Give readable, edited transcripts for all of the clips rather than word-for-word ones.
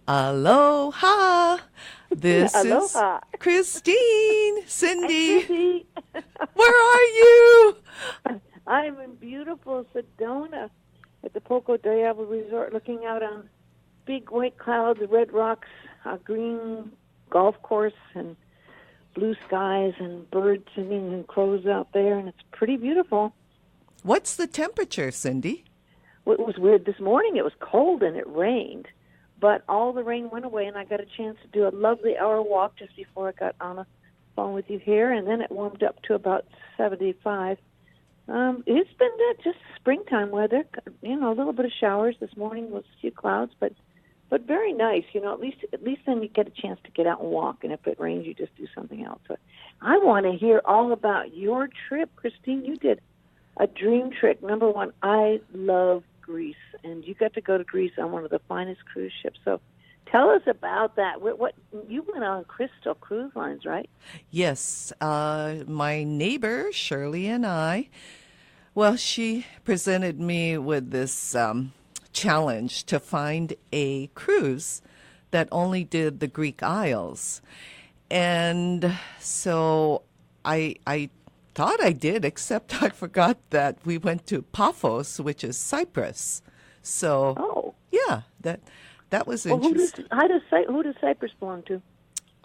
Aloha. This is Aloha. Christine. Hi, Cindy, Chrissy. where are you? I'm in beautiful Sedona at the Poco Diablo Resort looking out on big white clouds, red rocks, a green golf course, and blue skies, and birds singing and crows out there, and it's pretty beautiful. What's the temperature, Cindy? What was weird this morning, it was cold and it rained, but all the rain went away, and I got a chance to do a lovely hour walk just before I got on the phone with you here, and then it warmed up to about 75. It's been just springtime weather, a little bit of showers. This morning was a few clouds, but very nice. At least then you get a chance to get out and walk, and if it rains, you just do something else. So I want to hear all about your trip, Christine. You did a dream trip. Number one, I love Greece, and you got to go to Greece on one of the finest cruise ships. So tell us about that. What you went on Crystal Cruise Lines, right? Yes, my neighbor, Shirley, and I, well, she presented me with this challenge to find a cruise that only did the Greek Isles. And so I thought I did, except I forgot that we went to Paphos, which is Cyprus. So, Oh, yeah, that was well, interesting. who does Cyprus belong to?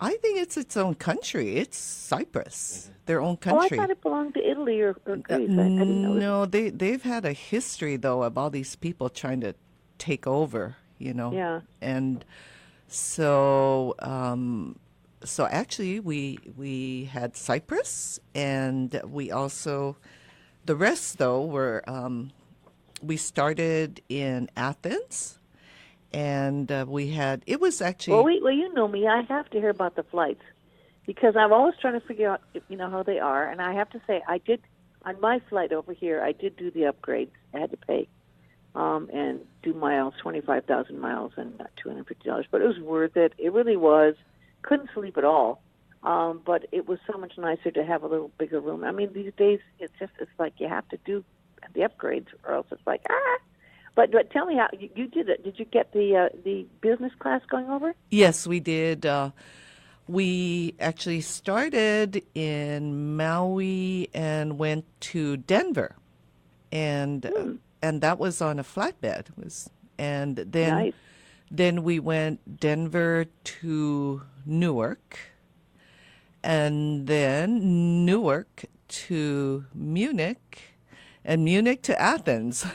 I think it's its own country. It's Cyprus, their own Oh, I country. thought it belonged to Italy or Greece. I didn't know. No, they've had a history though of all these people trying to take over, Yeah. and so so actually we had Cyprus, and we also the rest though were we started in Athens, and we had it was Well, actually you know me. I have to hear about the flights because I'm always trying to figure out, how they are. And I have to say, I did on my flight over here. I did do the upgrades. I had to pay and do miles, 25,000 miles, and $250. But it was worth it. It really was. Couldn't sleep at all. But it was so much nicer to have a little bigger room. I mean, these days it's like you have to do the upgrades, or else it's like ah. But tell me how you did it. Did you get the business class going over? yes, we did. We actually started in Maui and went to Denver, and and that was on a flatbed. And Nice. then we went Denver to Newark, and then Newark to Munich, and Munich to Athens.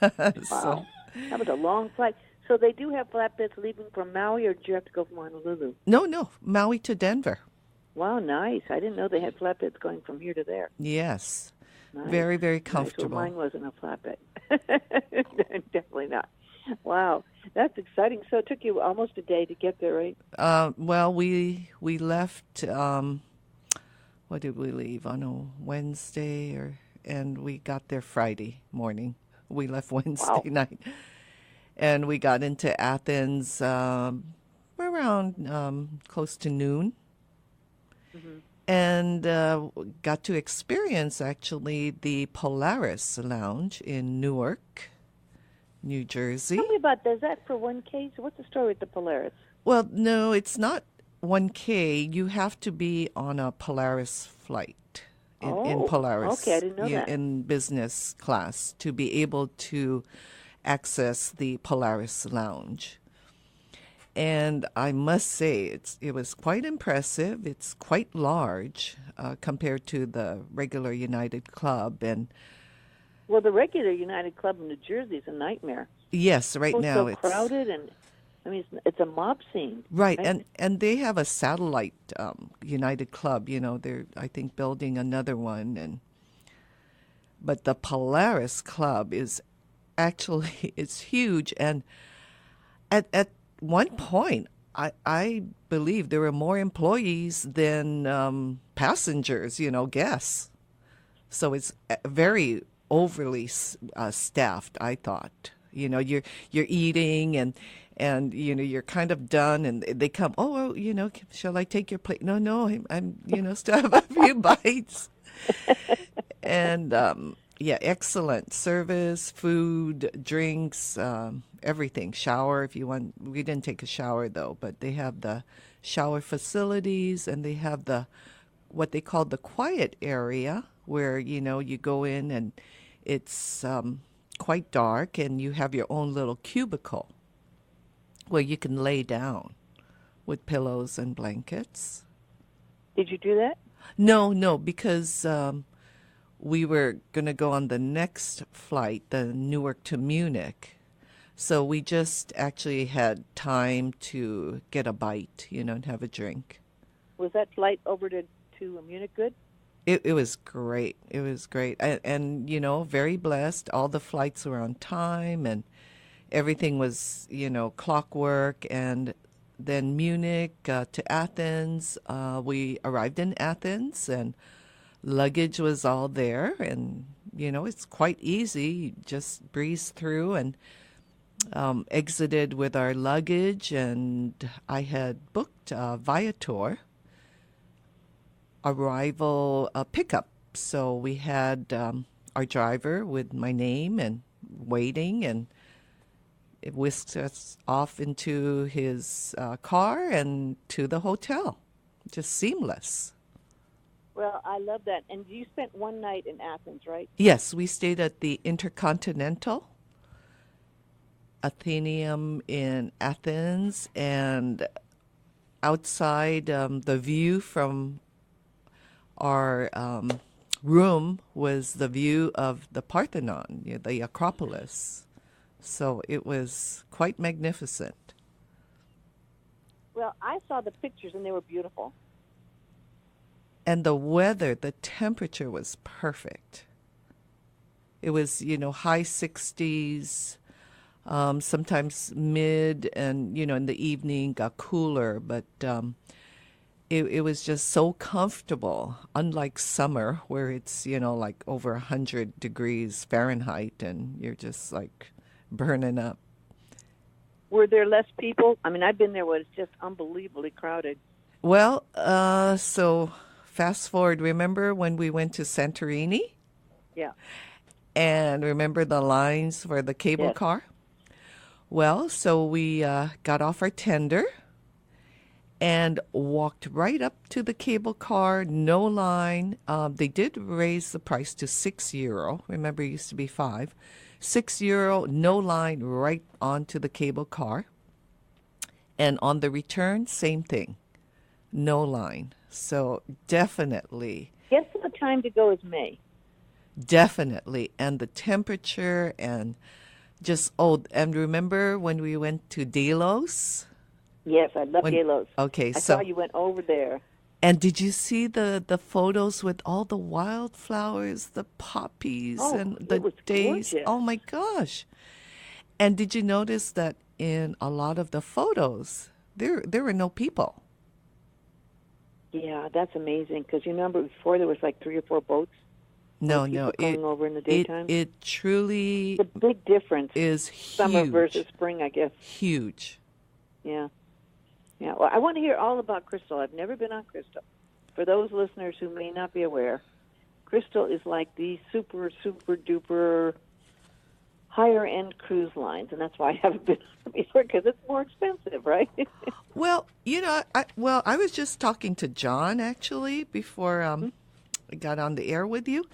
So Wow. That was a long flight. So they do have flatbeds leaving from Maui, or did you have to go from Honolulu? no, Maui to Denver. Wow, nice. I didn't know they had flatbeds going from here to there. Yes, Nice. very, very Nice. Well, comfortable. mine wasn't a flatbed. Definitely not. Wow. That's exciting. So it took you almost a day to get there, right? Well, we left. What did we leave on a Wednesday, and we got there Friday morning. We left Wow. Wednesday night, and we got into Athens around close to noon, Hmm. and got to experience actually the Polaris Lounge in Newark, New Tell Jersey. me about that. Is that for 1K? So what's the story with the Polaris? Well, no, it's not 1K. You have to be on a Polaris flight in Oh, okay. I Polaris didn't know that. in business class to be able to access the Polaris Lounge. And I must say, it was quite impressive. It's quite large compared to the regular United Club. And Well, the regular United Club in New Jersey is a nightmare. yes, right Oh, now so it's crowded, and I mean, it's a mob scene, right, right? and they have a satellite United Club. They're I think building another one, but the Polaris Club is actually it's huge. And at one point, I believe there were more employees than passengers, guests. So it's very overly staffed, I thought. You're eating, and you're kind of done, and they come, oh, well, shall I take your plate? No, I'm still have a few bites. And yeah, excellent service, food, drinks, everything. Shower if you want. We didn't take a shower though, but they have the shower facilities, and they have the what they call the quiet area where you go in and it's quite dark, and you have your own little cubicle where you can lay down with pillows and blankets. Did you do that? No, no, because we were going to go on the next flight, the Newark to Munich. So we just actually had time to get a bite, and have a drink. Was that flight over to Munich good? It was great. It was great. And very blessed. All the flights were on time, and everything was, clockwork. And then Munich to Athens. We arrived in Athens, and luggage was all there. And, it's quite easy. You just breeze through and exited with our luggage. And I had booked Viator arrival pickup. So we had our driver with my name and waiting, and it whisked us off into his car and to the hotel. Just seamless. Well, I love that. And you spent one night in Athens, right? Yes, we stayed at the Intercontinental Athenaeum in Athens, and outside the view from our room was the view of the Parthenon, the Acropolis. So it was quite magnificent. Well, I saw the pictures, and they were beautiful. And the weather, the temperature was perfect. It was, high 60s, sometimes mid, and, in the evening got cooler, but it was just so comfortable, unlike summer where it's, like over 100 degrees Fahrenheit, and you're just like burning up. Were there less people? I mean, I've been there where it's just unbelievably crowded. Well, so fast forward, remember when we went to Santorini? Yeah. And remember the lines for the cable Yes. car? Well, so we got off our tender and walked right up to the cable car, no line. They did raise the price to €6. Remember, it used to be €5. €6, no line, right onto the cable car. And on the return, same thing, no line. So definitely. Guess the time to go is May. Definitely. And the temperature and just, and remember when we went to Delos? Yes, I love Galos. Okay, I so. saw you went over there. And did you see the photos with all the wildflowers, the poppies, and the it was days? gorgeous. Oh my gosh. And did you notice that in a lot of the photos, there were no people? Yeah, that's amazing. Because you remember before there was like 3 or 4 boats? No, people coming over in the daytime? It truly It's a big difference. is huge. Summer versus spring, I guess. Huge. Yeah. Yeah. Well, I want to hear all about Crystal. I've never been on Crystal. For those listeners who may not be aware, Crystal is like the super, super duper higher end cruise lines, and that's why I haven't been on before, because it's more expensive, right? Well, I was just talking to John actually before I got on the air with you,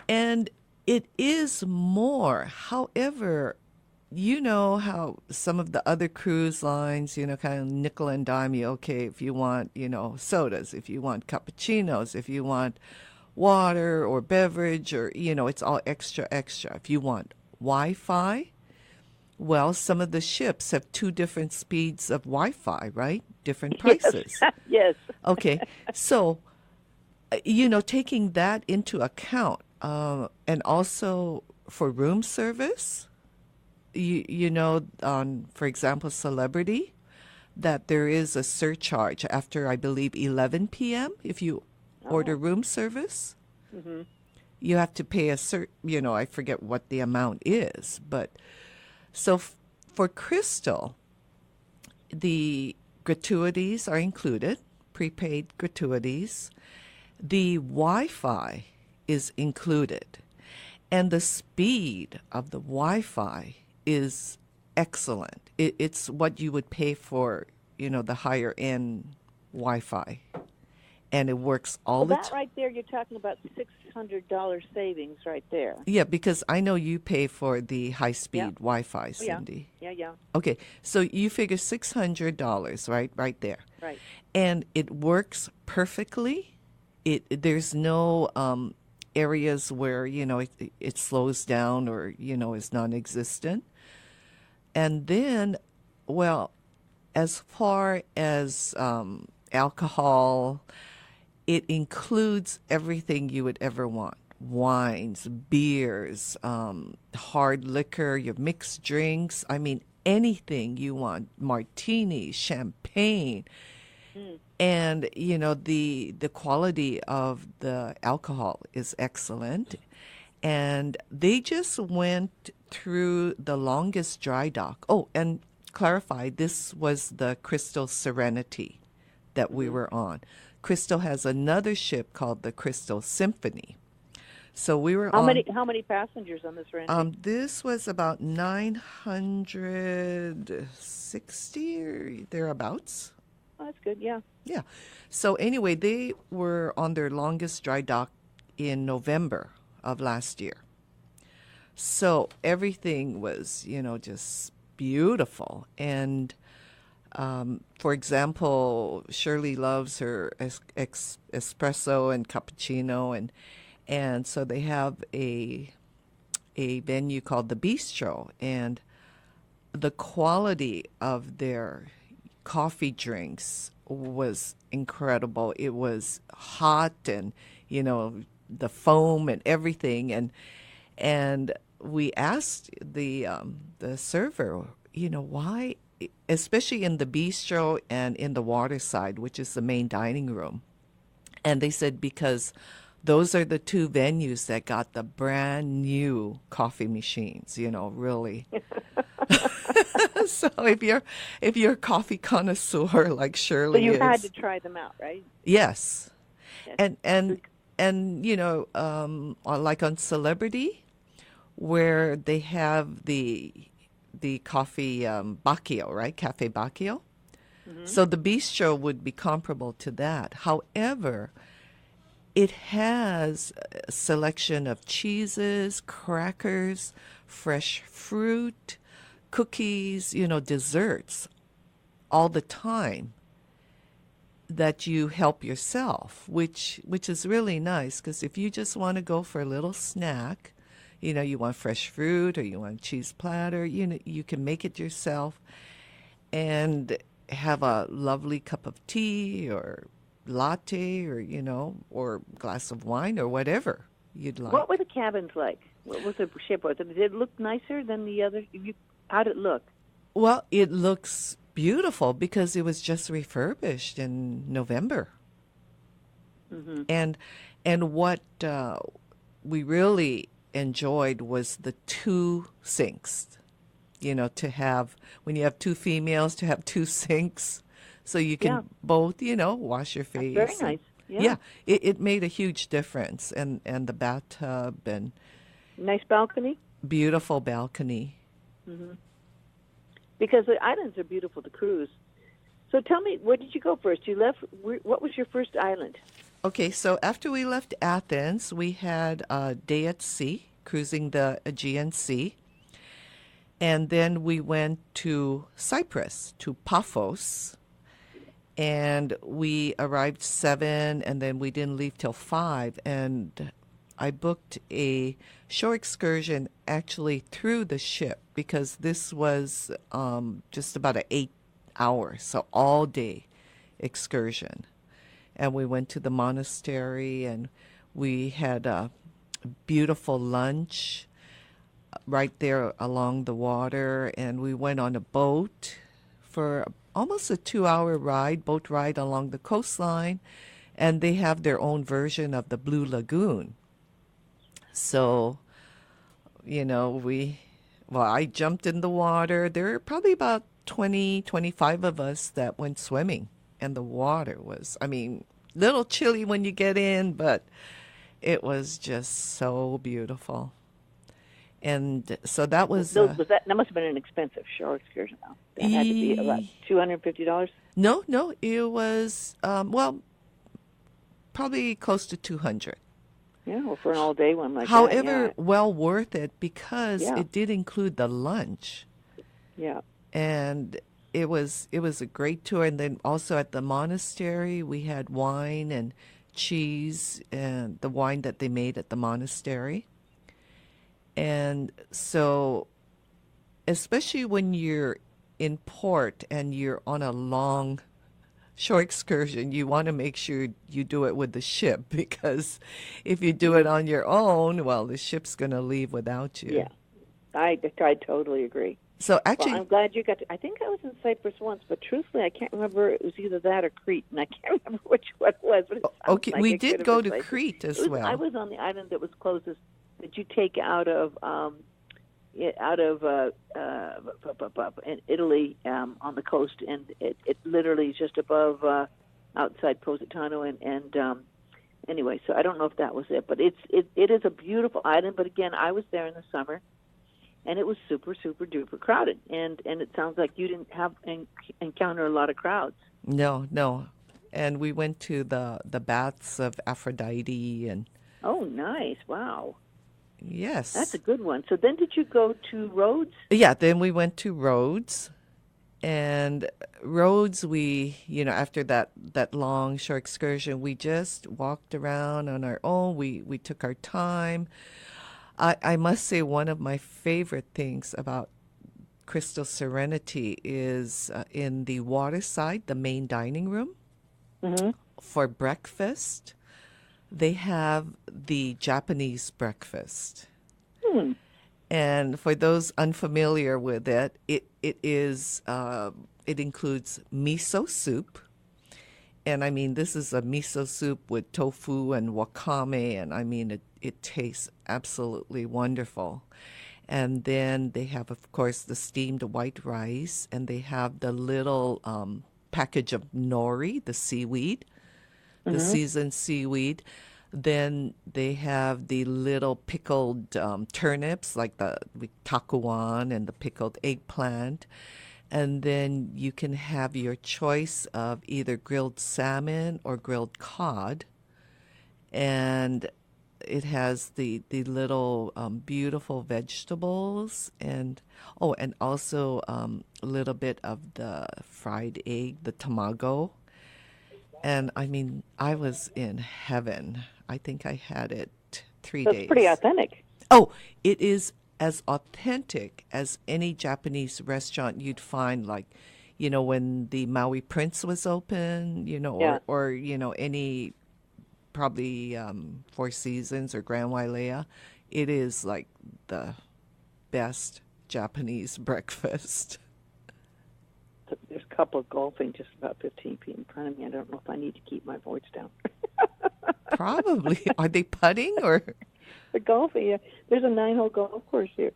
and it is more. However, you know how some of the other cruise lines, kind of nickel and dime you. Okay, if you want, sodas, if you want cappuccinos, if you want water or beverage, or it's all extra, extra. If you want Wi-Fi, well, some of the ships have 2 different speeds of Wi-Fi, right? Different prices. Yes. Okay, so taking that into account, and also for room service. On, for example, Celebrity, that there is a surcharge after, I believe, 11 p.m. if you order room service. Mm-hmm. You have to pay I forget what the amount is. But so for Crystal, the gratuities are included, prepaid gratuities. The Wi-Fi is included. And the speed of the Wi-Fi is excellent. It's what you would pay for, the higher end Wi-Fi, and it works all Well, the that time. right there, you're talking about $600 savings right there. Yeah, because I know you pay for the Yeah. high-speed Wi-Fi, Oh, yeah. Cindy. Yeah. Okay, so you figure $600, right there, Right. and it works perfectly. There's no areas where it slows down or is non-existent. And then, well, as far as alcohol, it includes everything you would ever want: wines, beers, hard liquor, your mixed drinks. I mean, anything you want: martinis, champagne. Mm. And the quality of the alcohol is excellent. And they just went through the longest dry dock. Oh, and clarify, this was the Crystal Serenity that we Mm-hmm. were on. Crystal has another ship called the Crystal Symphony. So we were How on. many passengers on this Serenity? This was about 960 or thereabouts. Oh, that's good. Yeah. Yeah. So anyway, they were on their longest dry dock in November of last year. So everything was, just beautiful. And for example, Shirley loves her espresso and cappuccino, and so they have a venue called the Bistro, and the quality of their coffee drinks was incredible. It was hot, and the foam and everything, and we asked the server, why, especially in the bistro and in the waterside, which is the main dining room, and they said because those are the two venues that got the brand new coffee machines, really. So if you're a coffee connoisseur like So Shirley you had to is, try them out, right? yes, Yes. and like on Celebrity, where they have the coffee Bacchio, right? Cafe Bacchio. Mm-hmm. So the bistro would be comparable to that. However, it has a selection of cheeses, crackers, fresh fruit, cookies, desserts all the time that you help yourself, which is really nice, because if you just want to go for a little snack, you want fresh fruit or you want a cheese platter, you can make it yourself and have a lovely cup of tea or latte or or glass of wine or whatever you'd What were like. the cabins like? What was the ship? Did it look nicer than the other? How'd it look? Well, it looks beautiful because it was just refurbished in November. Mm-hmm. And what we really enjoyed was the two sinks. To have, when you have two females, to have two sinks, so you Yeah, can both, wash your that's very face. And nice. Yeah. yeah, it made a huge difference. And the bathtub and Nice balcony? beautiful balcony. Mm-hmm. Because the islands are beautiful to cruise. So tell me, where did you go first? You left, what was your first island? Okay, so after we left Athens, we had a day at sea, cruising the Aegean Sea. And then we went to Cyprus, to Paphos. And we arrived 7, and then we didn't leave till 5. And I booked a shore excursion actually through the ship, because this was just about an 8 hour, so all day excursion. And we went to the monastery, and we had a beautiful lunch right there along the water, and we went on a boat for almost a 2 hour boat ride along the coastline, and they have their own version of the Blue Lagoon. So, I jumped in the water. There were probably about 20, 25 of us that went swimming, and the water was, little chilly when you get in, but it was just so beautiful. And so that was That must have been an expensive shore excursion, though. That had to be about e- $250. no, it was well, probably close to 200. Yeah, well, for an all-day one like that, However, yeah, well worth it because yeah, it did include the lunch, yeah. and it was a great tour. And then also at the monastery, we had wine and cheese and the wine that they made at the monastery. And so, especially when you're in port and you're on a long shore excursion, you want to make sure you do it with the ship because if you do it on your own, well, the ship's going to leave without you. Yeah, I totally agree. So Well, actually, I'm glad you got to. I think I was in Cyprus once, but truthfully, I can't remember. It was either that or Crete, and I can't remember which one it was. But it sounds okay, like we it could did have go been to Cyprus. Crete It as was. I well. was on the island that was closest that you take out of in Italy on the coast, and it literally is just above outside Positano, and anyway, so I don't know if that was it, but it is a beautiful island. But again, I was there in the summer, and it was super duper crowded, and it sounds like you didn't encounter a lot of crowds. No, no. And we went to the baths of Aphrodite and Oh, nice! Wow, that's a yes. good one. So then, did you go to Rhodes? Yeah, then we went to Rhodes. And Rhodes, after that long shore excursion, we just walked around on our own. We took our time. I must say one of my favorite things about Crystal Serenity is in the waterside, the main dining room Mm-hmm. for breakfast. They have the Japanese breakfast. Hmm. And for those unfamiliar with it, it includes miso soup. And I mean, this is a miso soup with tofu and wakame, and I mean, it tastes absolutely wonderful. And then they have, of course, the steamed white rice, and they have the little package of nori, the seaweed, the Mm-hmm. seasoned seaweed. Then they have the little pickled turnips, like the takuan and the pickled eggplant. And then you can have your choice of either grilled salmon or grilled cod. And it has the little beautiful vegetables and also a little bit of the fried egg, the tamago. And I mean, I was in heaven. I think I had it three That's pretty days. authentic. Oh, it is as authentic as any Japanese restaurant you'd find, like, when the Maui Prince was open, Yeah. or any probably Four Seasons or Grand Wailea. It is like the best Japanese breakfast. There's a couple of golfing just about 15 feet in front of me. I don't know if I need to keep my voice down. Probably. Are they putting or? The golfing, yeah. There's a 9-hole golf course here.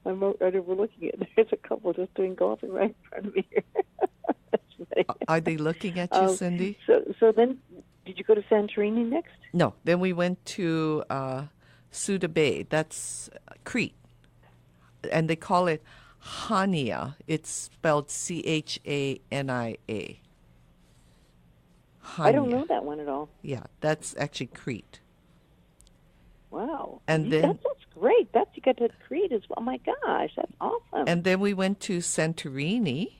I'm overlooking it. There's a couple just doing golfing right in front of me here. That's funny. Are they looking at you, Cindy? So then, did you go to Santorini next? No. Then we went to Suda Bay. That's Crete. And they call it Hania. It's spelled Chania. I don't Hania. know that one at all. Yeah, that's actually Crete. Wow. And then That's great. You got to Crete as well. Oh my gosh, that's awesome. and then we went to Santorini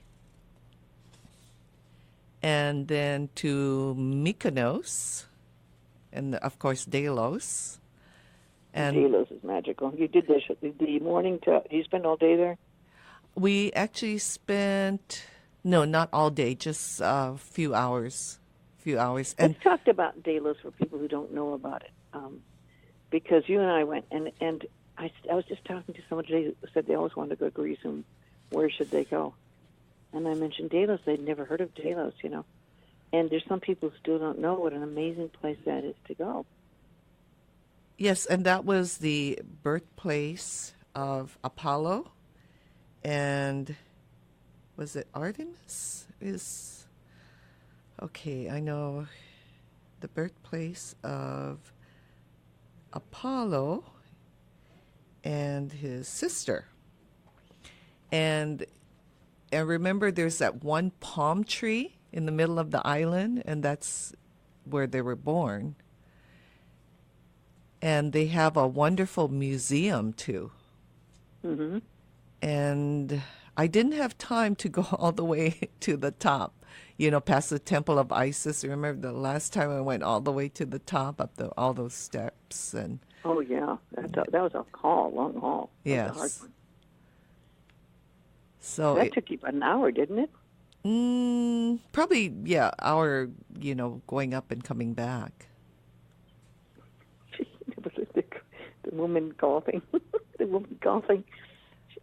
and then to Mykonos and of course Delos. And Delos is magical. You did the morning to. Did you spend all day there? we actually spent no, not all day, just a few hours. Few hours. And Let's talk about Delos for people who don't know about it. Because you and I went, and I was just talking to someone today who said they always wanted to go to Greece, and where should they go? And I mentioned Delos. They'd never heard of Delos, And there's some people who still don't know what an amazing place that is to go. yes, and that was the birthplace of Apollo. And was it Artemis? Okay, I know the birthplace of Apollo and his sister. And remember, there's that one palm tree in the middle of the island, and that's where they were born. And they have a wonderful museum too. Mm-hmm. And I didn't have time to go all the way to the top, past the Temple of Isis. Remember the last time I went all the way to the top, up all those steps, and Oh, yeah. That was a long haul. That was a hard yes. one. So That took you about an hour, didn't it? probably, yeah, hour, going up and coming back. The woman golfing. The woman golfing.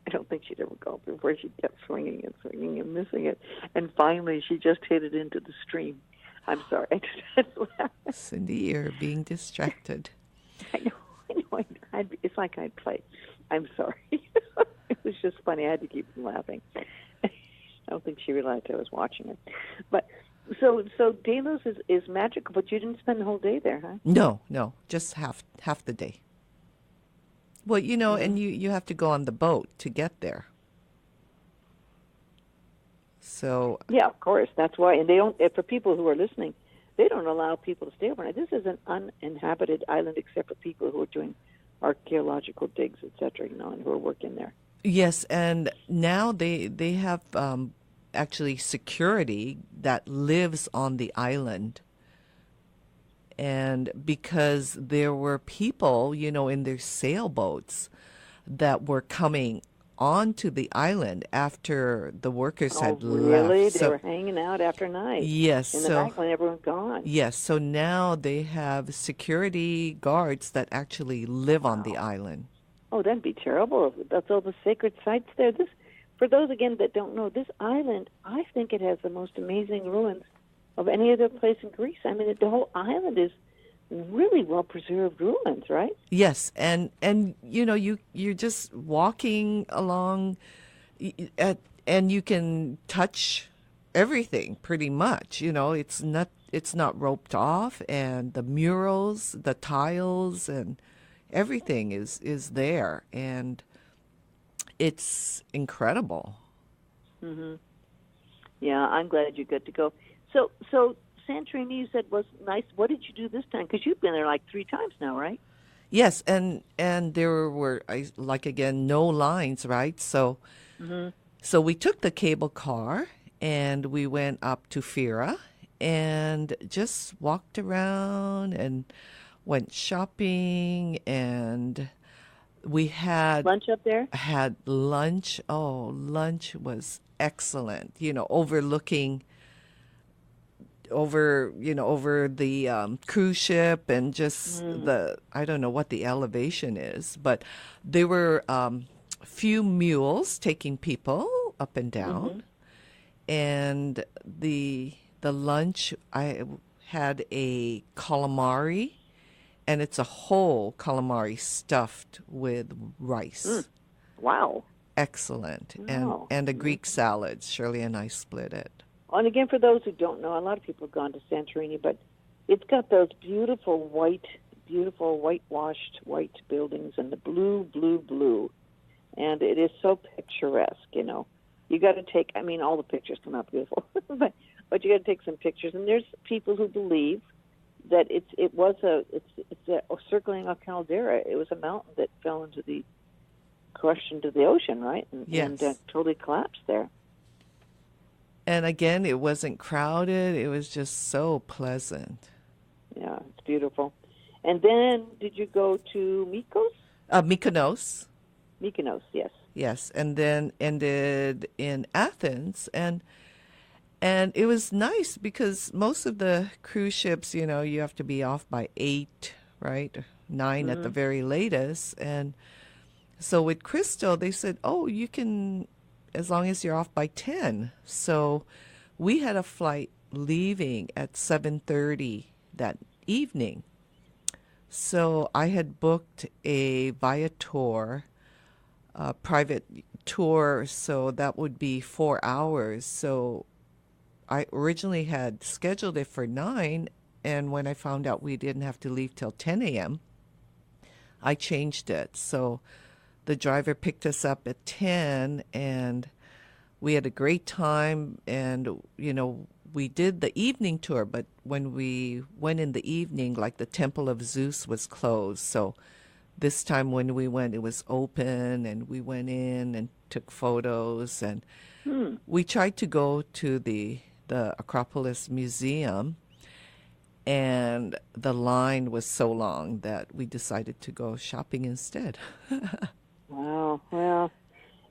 I don't think she'd ever golfed before. She kept swinging and missing it. And finally, she just hit it into the stream. I'm sorry. I just had to laugh. Cindy, you're being distracted. I know. It's like I'd play. I'm sorry. It was just funny. I had to keep laughing. I don't think she realized I was watching it. But so Delos is magical, but you didn't spend the whole day there, huh? No, just half the day. Well, and you have to go on the boat to get there. So Yeah, of course. That's why. And they don't. For people who are listening, they don't allow people to stay overnight. This is an uninhabited island except for people who are doing archaeological digs, etc. And who are working there. yes, and now they have actually security that lives on the island. And because there were people, in their sailboats that were coming onto the island after the workers had really? left. They were hanging out after night. Yes. In the night when everyone's gone. Yes. So now they have security guards that actually live on the island. Oh, that'd be terrible. That's all the sacred sites there. For those, again, that don't know, this island, I think it has the most amazing ruins of any other place in Greece. I mean, the whole island is really well-preserved ruins, right? Yes, and you're just walking along, and you can touch everything pretty much. It's not roped off, and the murals, the tiles, and everything is there, and it's incredible. Mm-hmm. Yeah, I'm glad you got to go. So Santorini, you said, was nice. What did you do this time? Because you've been there like 3 times now, right? Yes, and there were again no lines, right? So so we took the cable car and we went up to Fira and just walked around and went shopping, and we had lunch up there. Had lunch. Oh, lunch was excellent. Overlooking over the cruise ship, and just I don't know what the elevation is, but there were few mules taking people up and down, and the lunch, I had a calamari, and it's a whole calamari stuffed with rice. Wow. Excellent. Wow. And a Greek salad. Shirley and I split it. And again, for those who don't know, a lot of people have gone to Santorini, but it's got those beautiful whitewashed white buildings and the blue. And it is so picturesque, You got to take, all the pictures come out beautiful, but you got to take some pictures. And there's people who believe that it's circling a caldera. It was a mountain that crushed into the ocean, right? And totally collapsed there. And again, it wasn't crowded. It was just so pleasant. Yeah, it's beautiful. And then, did you go to Mykonos? Mykonos, yes. Yes, and then ended in Athens, and it was nice because most of the cruise ships, you have to be off by 8, right? 9 at the very latest, and so with Crystal, they said, "Oh, you can." As long as you're off by 10. So we had a flight leaving at 7:30 that evening. So I had booked a Viator private tour, so that would be 4 hours. So I originally had scheduled it for 9, and when I found out we didn't have to leave till 10 a.m., I changed it. So the driver picked us up at 10, and we had a great time. And, we did the evening tour, but when we went in the evening, like the Temple of Zeus was closed. So this time when we went, it was open, and we went in and took photos. And we tried to go to the Acropolis Museum, and the line was so long that we decided to go shopping instead. Wow. Well,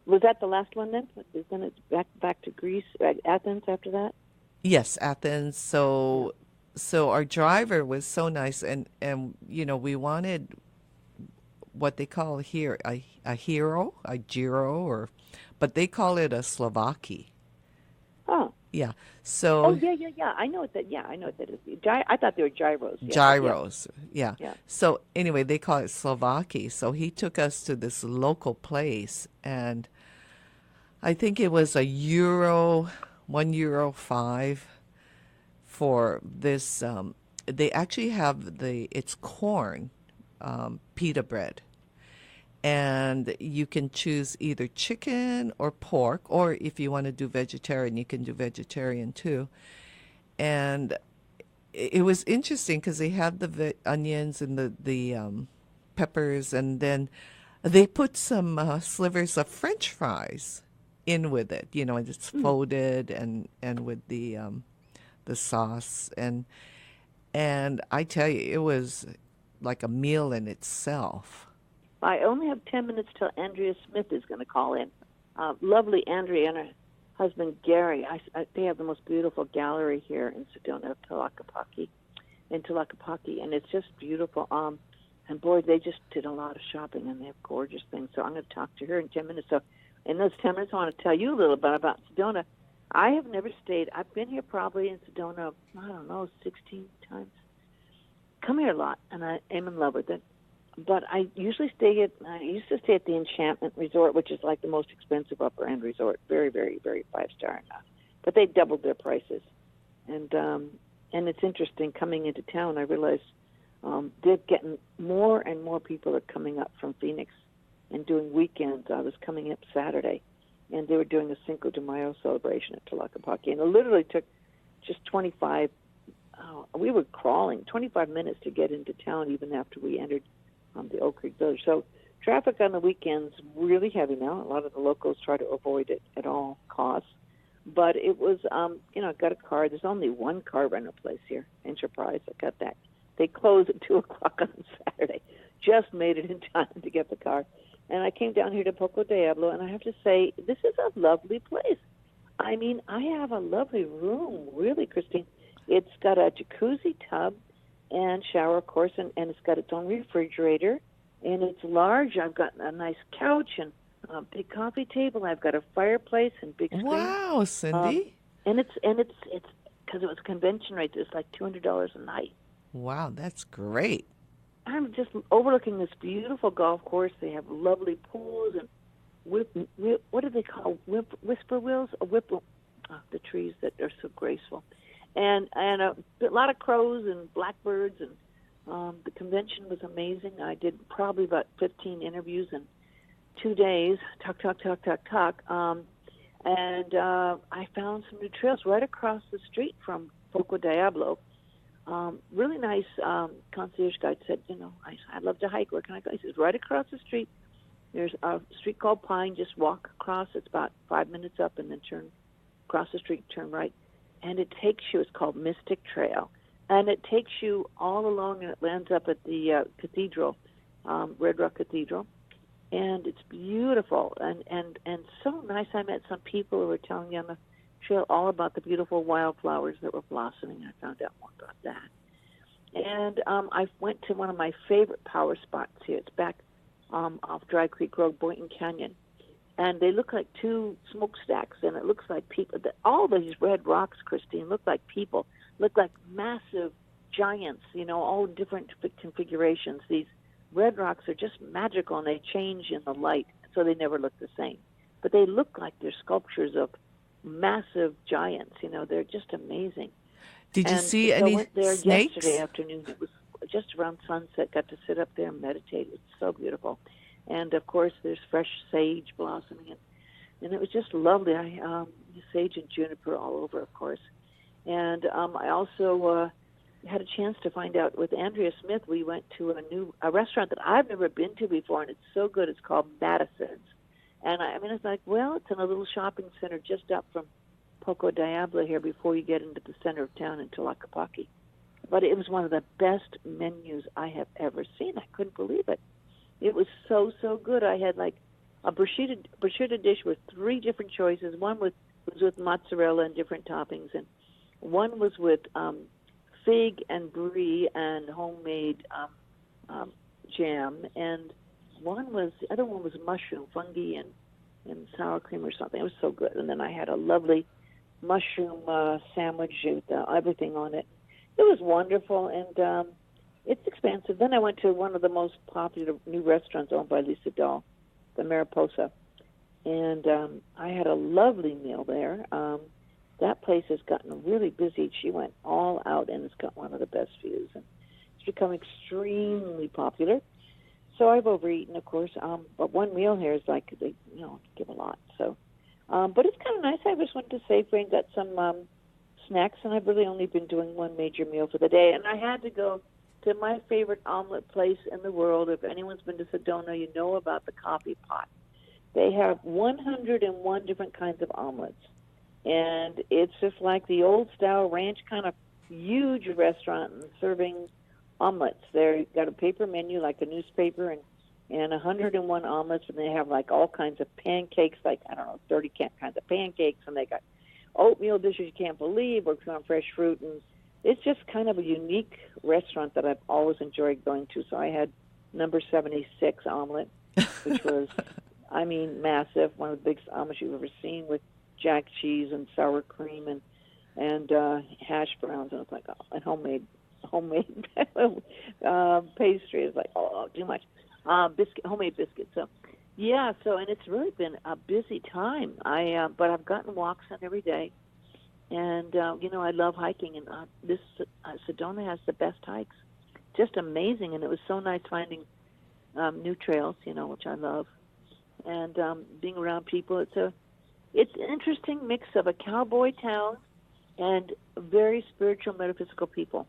was that the last one then? Then it's back to Greece, Athens after that? Yes, Athens. Yeah. So our driver was so nice, and we wanted what they call here a hero, a gyro, but they call it a Slovaki. Oh. Yeah. Oh, So yeah. I know what that. Yeah, I know what that is. I thought they were gyros. Yeah, but yeah, gyros. Yeah. yeah. So anyway, they call it Slovaki. So he took us to this local place, and I think it was a euro, €1.05 for this. They actually have it's corn, pita bread, and you can choose either chicken or pork, or if you want to do vegetarian, you can do vegetarian too. And it was interesting because they had the onions and the peppers, and then they put some slivers of French fries in with it, and it's Mm. folded and with the sauce, and I tell you, it was like a meal in itself. I only have 10 minutes till Andrea Smith is going to call in. Lovely Andrea and her husband Gary. They have the most beautiful gallery here in Sedona, Tlaquepaque, and it's just beautiful. And boy, they just did a lot of shopping, and they have gorgeous things. So I'm going to talk to her in 10 minutes. So in those 10 minutes, I want to tell you a little bit about Sedona. I have never stayed. I've been here probably in Sedona, I don't know, 16 times. Come here a lot, and I am in love with it. But I used to stay at the Enchantment Resort, which is like the most expensive upper end resort. Very, very, very 5-star now. But they doubled their prices, and it's interesting coming into town. I realized they're getting more and more people are coming up from Phoenix and doing weekends. I was coming up Saturday, and they were doing a Cinco de Mayo celebration at Tlaquepaque, and it literally took just 25. We were crawling 25 minutes to get into town, even after we entered the Oak Creek Village. So traffic on the weekends really heavy now. A lot of the locals try to avoid it at all costs. But it was, I got a car. There's only one car rental place here, Enterprise. I got that. They close at 2 o'clock on Saturday. Just made it in time to get the car. And I came down here to Poco Diablo, and I have to say, this is a lovely place. I mean, I have a lovely room, really, Christine. It's got a jacuzzi tub and shower, of course, and it's got its own refrigerator, and it's large. I've got a nice couch and a big coffee table. I've got a fireplace and big screen. Wow, Cindy. And it's because it was convention rates. It's like $200 a night. Wow, that's great. I'm just overlooking this beautiful golf course. They have lovely pools and what do they call whisper wheels? The trees that are so graceful. And a lot of crows and blackbirds, and the convention was amazing. I did probably about 15 interviews in 2 days, talk. And I found some new trails right across the street from Poco Diablo. Really nice concierge guide said, I'd love to hike. Where can I go? He says, right across the street. There's a street called Pine. Just walk across. It's about 5 minutes up, and then turn across the street, turn right. And it takes you, it's called Mystic Trail, and it takes you all along, and it lands up at the cathedral, Red Rock Cathedral, and it's beautiful and so nice. I met some people who were telling me on the trail all about the beautiful wildflowers that were blossoming. I found out more about that. And I went to one of my favorite power spots here. It's back off Dry Creek Road, Boynton Canyon. And they look like 2 smokestacks, and it looks like people. All these red rocks, Christine, look like people, look like massive giants, all different configurations. These red rocks are just magical, and they change in the light, so they never look the same. But they look like they're sculptures of massive giants. They're just amazing. Did you see I any went there snakes? yesterday afternoon. It was just around sunset. Got to sit up there and meditate. It's so beautiful. and of course there's fresh sage blossoming, and it was just lovely. Sage and juniper all over, of course, and I also had a chance to find out with Andrea Smith. We went to a restaurant that I've never been to before, and it's so good. It's called Madison's, and I mean it's like, well, it's in a little shopping center just up from Poco Diablo here before you get into the center of town in Tlaquepaque. But it was one of the best menus I have ever seen. I couldn't believe it. It was so, so good. I had like a prosciutto dish with 3 different choices. One was with mozzarella and different toppings, and one was with fig and brie and homemade jam, and the other one was mushroom, fungi, and sour cream or something. It was so good. And then I had a lovely mushroom sandwich with everything on it. It was wonderful, and it's expensive. Then I went to one of the most popular new restaurants owned by Lisa Dahl, the Mariposa, and I had a lovely meal there. That place has gotten really busy. She went all out, and it's got one of the best views, and it's become extremely popular. So I've overeaten, of course, but one meal here is like they, give a lot. So, but it's kind of nice. I just went to Safeway and got some snacks, and I've really only been doing one major meal for the day. And I had to go to my favorite omelet place in the world. If anyone's been to Sedona, you know about the Coffee Pot. They have 101 different kinds of omelets, and it's just like the old-style ranch kind of huge restaurant and serving omelets. They've got a paper menu like a newspaper, and 101 omelets, and they have like all kinds of pancakes, like, 30 kinds of pancakes, and they got oatmeal dishes you can't believe, works on fresh fruit, and it's just kind of a unique restaurant that I've always enjoyed going to. So I had number 76 omelet, which was, massive, one of the biggest omelets you've ever seen, with jack cheese and sour cream and hash browns, and it's like, and homemade pastry is like, too much. Homemade biscuits. So yeah, and it's really been a busy time. But I've gotten walks in every day, and I love hiking, and this Sedona has the best hikes, just amazing. And it was so nice finding new trails, which I love, and being around people. It's an interesting mix of a cowboy town and very spiritual, metaphysical people.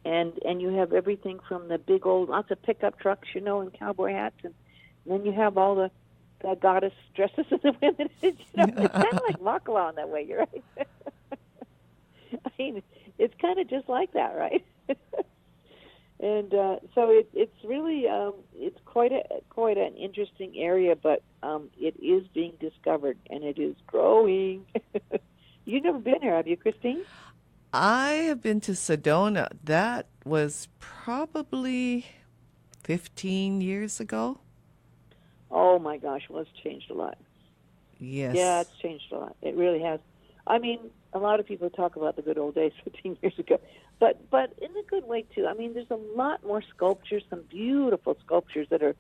And you have everything from the big old, lots of pickup trucks, and cowboy hats, and then you have all the goddess dresses of the women. It's kind of like Makala in that way, you're right. It's kind of just like that, right? And so it's really it's quite an interesting area, but it is being discovered, and it is growing. You've never been here, have you, Christine? I have been to Sedona. That was probably 15 years ago. Oh, my gosh. Well, it's changed a lot. Yes. Yeah, it's changed a lot. It really has. A lot of people talk about the good old days 15 years ago, but in a good way, too. There's a lot more sculptures, some beautiful sculptures that are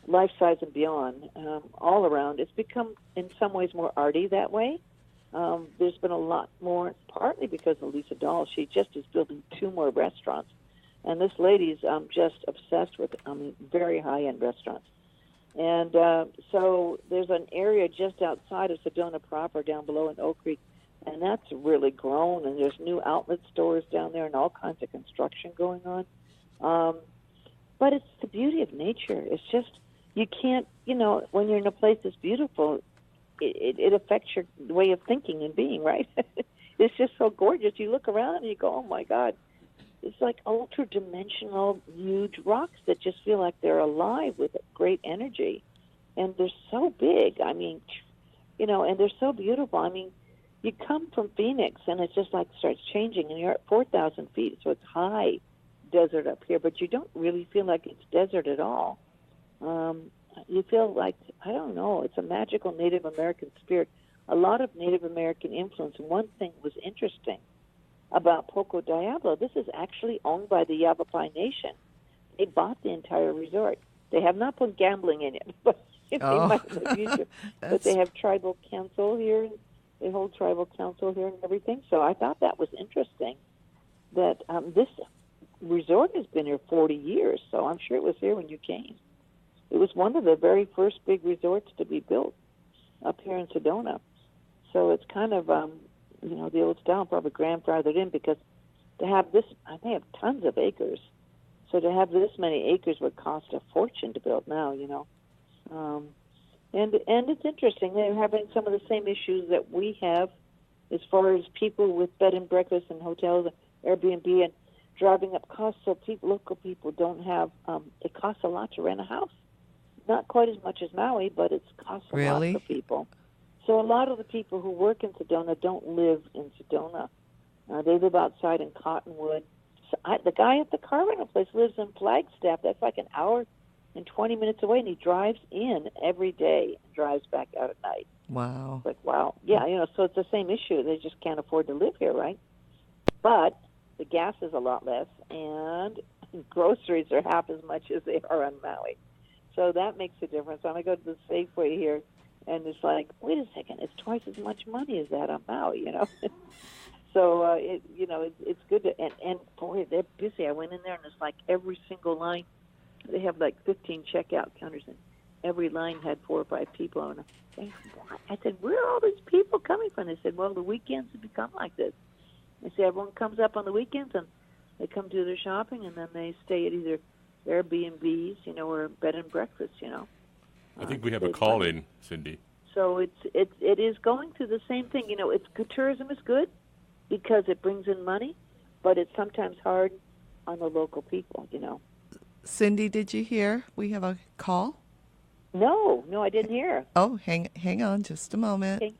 life-size and beyond all around. It's become, in some ways, more arty that way. There's been a lot more, partly because of Lisa Dahl. She just is building 2 more restaurants. And this lady's just obsessed with, very high-end restaurants. And so there's an area just outside of Sedona proper, down below in Oak Creek, and that's really grown. And there's new outlet stores down there and all kinds of construction going on. But it's the beauty of nature. It's just, you can't, when you're in a place that's beautiful, it affects your way of thinking and being, right? It's just so gorgeous. You look around and you go, oh, my God. It's like ultra-dimensional, huge rocks that just feel like they're alive with great energy. And they're so big. And they're so beautiful. You come from Phoenix, and it's just like starts changing, and you're at 4,000 feet, so it's high desert up here, but you don't really feel like it's desert at all. You feel like, I don't know, it's a magical Native American spirit, a lot of Native American influence. And one thing was interesting about Poco Diablo, this is actually owned by the Yavapai Nation. They bought the entire resort. They have not put gambling in it, but they might in the future. But they have tribal council here. They hold tribal council here and everything. So I thought that was interesting that this resort has been here 40 years, so I'm sure it was here when you came. it was one of the very first big resorts to be built up here in Sedona. So it's kind of, the old style, probably grandfathered in, because to have this, they have tons of acres. So to have this many acres would cost a fortune to build now, And it's interesting. They're having some of the same issues that we have as far as people with bed and breakfast and hotels, Airbnb, and driving up costs. So local people don't have, it costs a lot to rent a house. Not quite as much as Maui, but it costs a lot for people. So a lot of the people who work in Sedona don't live in Sedona. They live outside in Cottonwood. So the guy at the car rental place lives in Flagstaff. That's like an hour and 20 minutes away, and he drives in every day and drives back out at night. Wow. It's like, wow. Yeah, so it's the same issue. They just can't afford to live here, right? But the gas is a lot less, and groceries are half as much as they are on Maui. So that makes a difference. When I go to the Safeway here, and it's like, wait a second, it's twice as much money as that on Maui, So, it's good to, and boy, they're busy. I went in there, and it's like every single line, they have like 15 checkout counters, and every line had 4 or 5 people on it. I said, where are all these people coming from? They said, well, the weekends have become like this. They say everyone comes up on the weekends, and they come do their shopping, and then they stay at either Airbnbs, or bed and breakfast, I think we have a call in, Cindy. So it is going through the same thing. It's good. Tourism is good because it brings in money, but it's sometimes hard on the local people, Cindy, did you hear we have a call? No, I didn't hear. Oh, hang on just a moment. Okay.